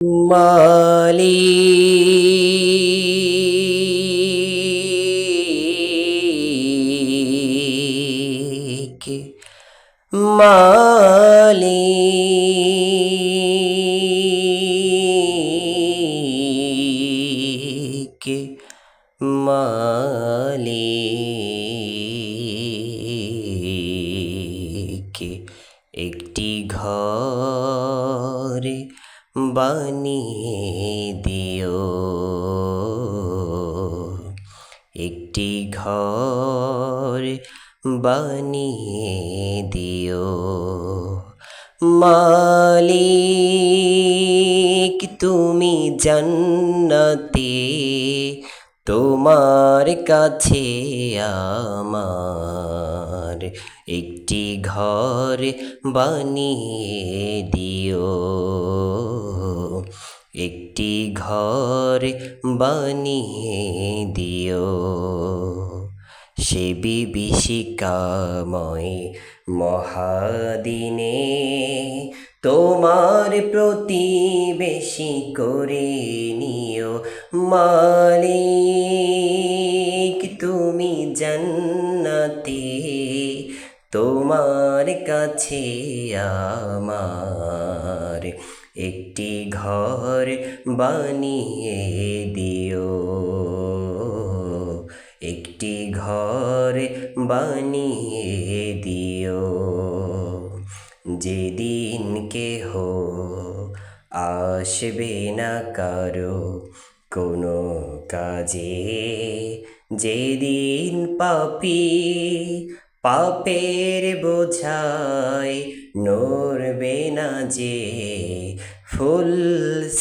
মালিক মালিক মালিক একটি ঘর বানিয়ে দিও, একটি ঘর বানিয়ে দিও। মালিক তুমি জান্নাতে, তোমার কাছে আমার একটি ঘর বানিয়ে দিও, একটি ঘর বানিয়ে দিও। সে বিভীষিকাময় মহাদিনে তোমার প্রতিবেশী করে নিও। মালিক তুমি জান্নাতে, তোমার কাছে আমার একটি ঘর বানিয়ে দিও, একটি ঘর বানিয়ে দিও। যেদিন কেহ আসবে না কারো কোনো কাজে, যেদিন পাপী পাপের বোঝায় নড়বে না যে, ফুল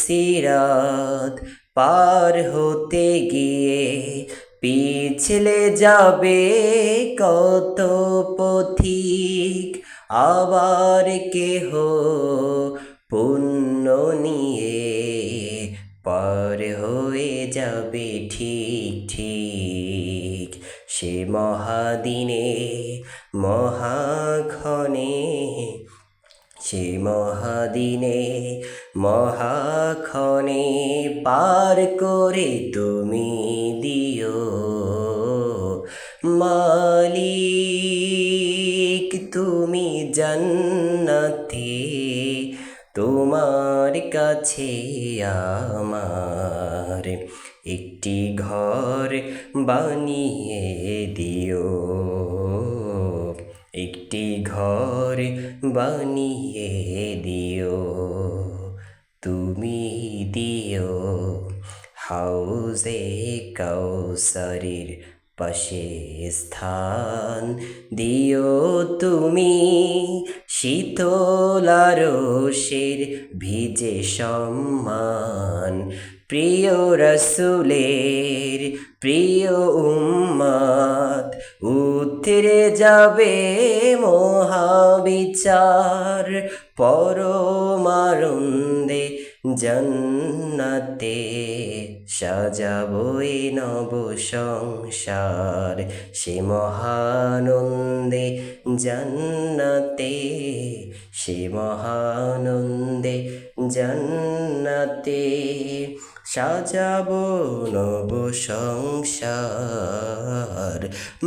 সিরাত পার হতে গিয়ে পিছলে যাবে কত পথিক। আবার কেহ পুণ্য নিয়ে পার হয়ে যাবে ঠিক ঠিক। সে মহাদিনে মহাক্ষণে, সে মহাদিনে মহাক্ষণে পার করে তুমি দিও। মালিক তুমি জান্নাতে, তোমার কাছে আমার একটি ঘর বানিয়ে দিও, একটি ঘর বানিয়ে দিও। তুমি দিও হাউজে কাউসারের পাশে স্থান, দিও তুমি শীতল আরশের ভিজে সম্মান। প্রিয় রাসূলের প্রিয় উম্মত উতরে যাবে মহাবিচার, পরমানন্দে জান্নাতে সাজাবো এ নব সংসার। সে মহানন্দে জান্নাতে, সে মহানন্দে জান্নাতে সাজাবো নব সংসার।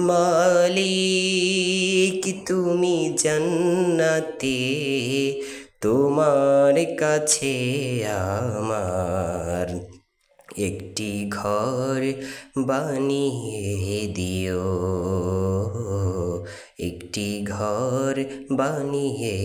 মালিক তুমি জান্নাতে, তোমার কাছে আমার একটি ঘর বানিয়ে দিও, একটি ঘর বানিয়ে